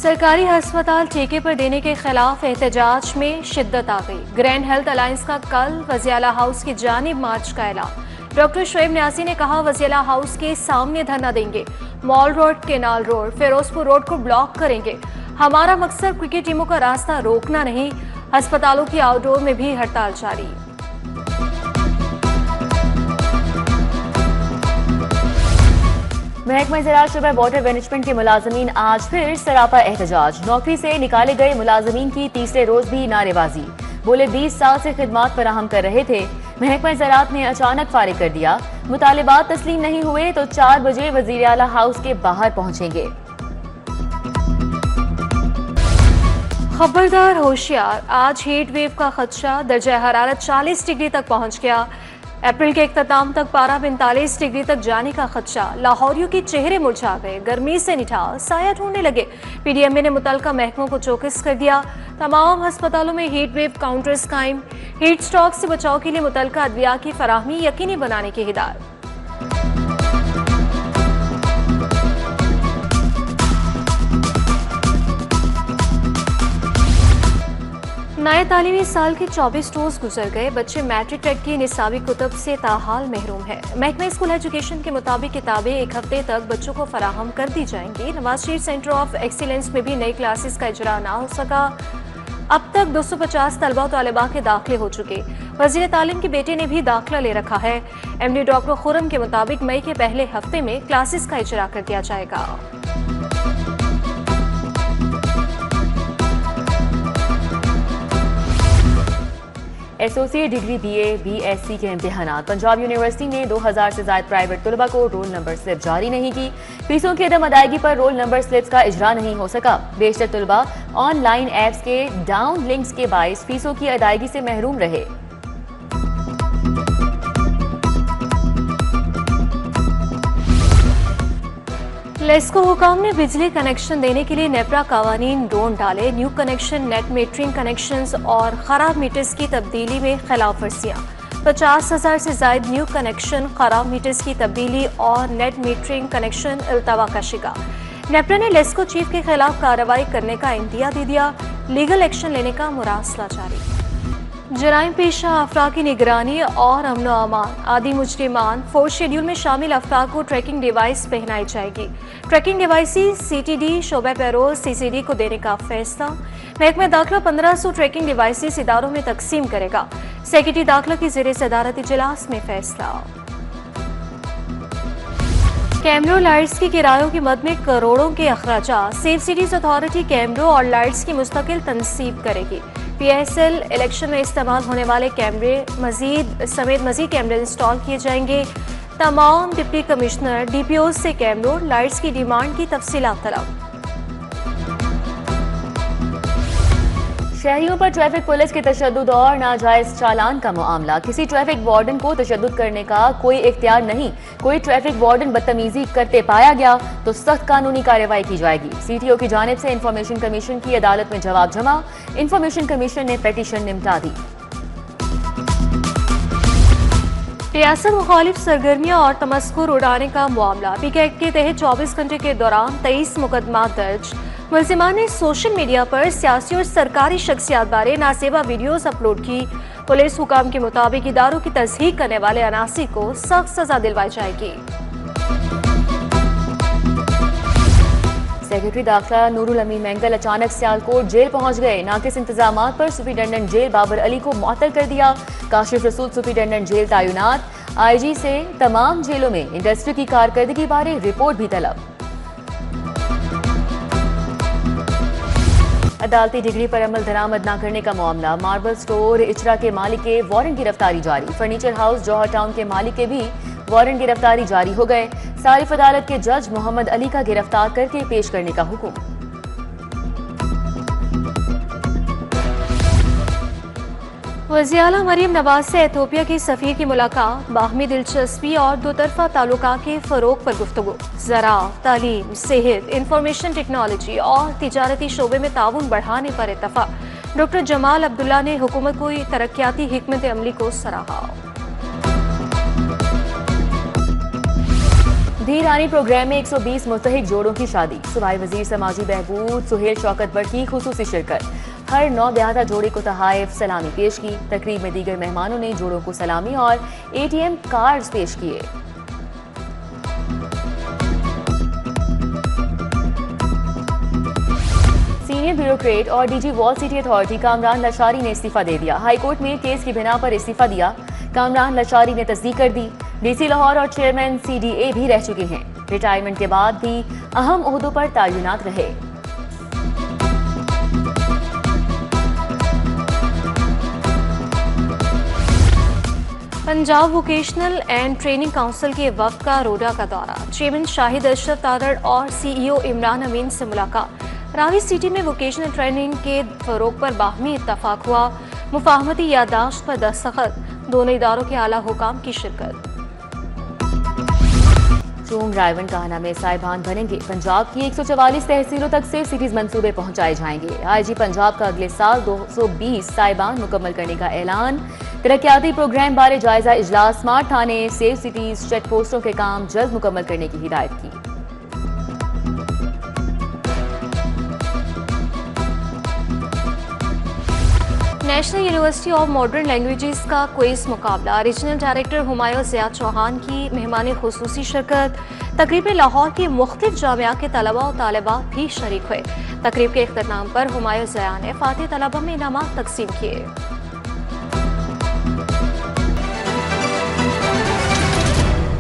सरकारी अस्पताल ठेके पर देने के खिलाफ एहतजाज में शिद्दत आ गई। ग्रैंड हेल्थ अलायंस का कल वजियाला हाउस की जानिब मार्च का ऐलान। डॉक्टर शुएब न्यासी ने कहा, वजियाला हाउस के सामने धरना देंगे, mall road, canal road, Ferozepur road को ब्लॉक करेंगे। हमारा मकसद क्रिकेट टीमों का रास्ता रोकना नहीं। अस्पतालों की आउटडोर में भी हड़ताल जारी। महकमा ज़राअत शुबा वाटर मैनेजमेंट के मुलाजमीन आज फिर सरापा एहतजाज। नौकरी से निकाले गए मुलाजमीन की तीसरे रोज भी नारेबाजी। बोले 20 साल से खिदमात फराहम कर रहे थे, महकमा ज़राअत ने अचानक फारिग कर दिया। मुतालिबात तस्लीम नहीं हुए तो 4 बजे वज़ीर आला हाउस के बाहर पहुंचेंगे। खबरदार होशियार, आज हीट वेव का खदशा। दर्जा हरारत 40 डिग्री तक पहुंच गया। अप्रैल के इख्तिताम तक पारा 45 डिग्री तक जाने का खदशा। लाहौरियों के चेहरे मुरझा गए, गर्मी से निठार साया ढूंढने लगे। पीडीएमए ने मुतल्लिका महकमों को चौकस कर दिया। तमाम अस्पतालों में हीट वेव काउंटर्स कायम। हीट स्ट्रोक से बचाव के लिए मुतल्लिका अद्विया की फराहमी यकीनी बनाने की हिदायत। नए तालीमी साल के 24 रोज गुजर गए। बच्चे मैट्रिक टेट की निसाबी कुतब से ताहाल महरूम है। महकमा स्कूल एजुकेशन के मुताबिक किताबें 1 हफ्ते तक बच्चों को फराहम कर दी जाएंगी। Nawaz Sharif centre of excellence में भी नई क्लासेस का इजरा ना हो सका। अब तक 250 तलबा और तालिबा के दाखिले हो चुके। वजीर तालीम के बेटे ने भी दाखिला ले रखा है। एमडी डॉक्टर खुरम के मुताबिक मई के पहले हफ्ते में क्लासेस का इजरा कर दिया जाएगा। एसोसिएट डिग्री बीए बीएससी के इम्तिहानात। पंजाब यूनिवर्सिटी ने 2000 से ज्यादा प्राइवेट तलबा को रोल नंबर स्लिप जारी नहीं की। फीसों की अदम अदायगी पर रोल नंबर स्लिप्स का इजरा नहीं हो सका। बेशतर तलबा ऑनलाइन ऐप्स के डाउन लिंक्स के बाइस फीसों की अदायगी से महरूम रहे। लेस्को हुकाम ने बिजली कनेक्शन देने के लिए नेपरा कवानीन ड्रोन डाले। New connection, net metering connections और खराब मीटर्स की तब्दीली में खिलाफ वर्जियाँ। 50,000 से ज्यादा न्यू कनेक्शन, खराब मीटर्स की तब्दीली और नेट मीटरिंग कनेक्शन इल्तवा का शिकार। नेपरा ने लेस्को चीफ के खिलाफ कार्रवाई करने का इंदिया दे दिया। लीगल एक्शन लेने का मुरासला जारी। जराइम पेशा अफराद की निगरानी और अमन अमान। आदि मुजरिमान 4 शेड्यूल में शामिल अफराद को ट्रैकिंग डिवाइस पहनाई जाएगी। ट्रैकिंग डिवाइसेस सीटीडी, शोबा पैरोल, सीसीडी को देने का फैसला। महकमा दाखिला 1500 ट्रैकिंग डिवाइसेस इदारों में तकसीम करेगा। सेक्रेटरी दाखिला की ज़ेरे सदारत इजलास में फैसला। कैमरों लाइट्स की किरायों की मद में करोड़ों के अखराजात। सेफ सिटीज अथॉरिटी कैमरों और लाइट्स की मुस्तकिल तनसीब करेगी। पीएसएल इलेक्शन में इस्तेमाल होने वाले कैमरे मजीद कैमरे इंस्टॉल किए जाएंगे। तमाम डिप्टी कमिश्नर डीपीओ से कैमरों लाइट्स की डिमांड की तफसीलात तलब। शहरियों पर ट्रैफिक पुलिस के तशद्दुद और नाजायज चालान का मामला। किसी ट्रैफिक वार्डन को तशद्दुद करने का कोई इख्तियार नहीं। कोई ट्रैफिक वार्डन बदतमीजी करते पाया गया तो सख्त कानूनी कार्रवाई की जाएगी। सीटीओ की जानिब से इंफॉर्मेशन कमीशन की अदालत में जवाब जमा। इंफॉर्मेशन कमीशन ने पिटीशन निपटा दी। रियासत मुखालिफ सरगर्मियां और तमस्कुर उड़ाने का मामला। पीके एक्ट के तहत 24 घंटे के दौरान 23 मुकदमा दर्ज। मुलजिमान ने सोशल मीडिया पर सियासी और सरकारी शख्सियात बारे नासेबा वीडियोस अपलोड की। पुलिस हुकाम के मुताबिक इदारों की तस्दीक करने वाले अनासी को सख्त सजा दिलवाई जाएगी। सेक्रेटरी दाखिला नूरुल अमीन मेंगल अचानक सियालकोट जेल पहुंच गए। नाकिस इंतजामात पर सुपरिटेंडेंट जेल बाबर अली को मुअत्तल कर दिया। काशिफ रसूल सुपरिटेंडेंट जेल तैनात। आईजी से तमाम जेलों में इंडस्ट्री की कारकर्दगी बारे रिपोर्ट भी तलब। अदालती डिग्री पर अमल दरामद न करने का मामला। मार्बल स्टोर इचरा के मालिक के वारंट गिरफ्तारी जारी। फर्नीचर हाउस जौहर टाउन के मालिक के भी वारंट गिरफ्तारी जारी हो गए। सारिफ अदालत के जज मोहम्मद अली का गिरफ्तार करके पेश करने का हुक्म। वज़ीर आला मरीम नवाज से एथियोपिया की सफीर की मुलाकात। बाहमी दिलचस्पी और दोतरफा ताल्लुकात के फरोग पर गुफ्तगू। ज़राअत, तालीम, सेहत, इंफॉर्मेशन टेक्नोलॉजी और तिजारती शोबे में ताउन बढ़ाने पर इत्तफाक। डॉक्टर जमाल अब्दुल्ला ने हुकूमत को तरक्याती हिकमत अमली को सराहा। धी रानी प्रोग्राम में 120 मुस्तहिक जोड़ों की शादी। सूबाई वजीर समाजी बहबूद सुहेल शौकत बट की खुसूसी शिरकत। हर नौ ब्याहता जोड़े को तहाइफ सलामी पेश की। तकरीब में दीगर मेहमानों ने जोड़ों को सलामी और ATM कार्ड्स पेश किए। सीनियर ब्यूरोक्रेट और DG wall city authority Kamran Lashari ने इस्तीफा दे दिया। हाईकोर्ट में केस की बिना पर इस्तीफा दिया। कामरान लशारी ने तस्दीक कर दी। DC लाहौर और चेयरमैन CDA भी रह चुके हैं। रिटायरमेंट के बाद भी अहम ओहदों पर तैनात रहे। Punjab vocational and training council के वफ्द का रोडा का दौरा। चेयरमैन शाहिद अशरफ तादड़ और CEO इमरान अमीन से मुलाकात। रावी सिटी में वोकेशनल ट्रेनिंग के फरोग पर बाहमी इत्तफाक हुआ। मुफाहमती याददाश्त पर दस्तखत। दोनों इदारों के आला हुकाम की शिरकत। चूंग रायवन काहना में साहिबान बनेंगे। पंजाब की 144 तहसीलों तक सेफ सिटीज मंसूबे पहुंचाए जाएंगे। IG पंजाब का अगले साल 220 साहिबान मुकम्मल करने का ऐलान। तरक्याती प्रोग्राम बारे जायजा इजलास। स्मार्ट थाने, सेफ सिटीज, चेक पोस्टों के काम जल्द मुकम्मल करने की हिदायत की। National university of modern languages का क्विज मुकाबला। रीजनल डायरेक्टर हुमायूं ज़िया चौहान की मेहमान खुसूसी शिरकत। तकरीब में लाहौर की मुख्तलिफ जामिया के तलबा और तालिबात भी शरीक हुए। तकरीब के इख्तिताम पर हुमायूं ज़िया ने फातिह तलबा में इनामात तकसीम किए।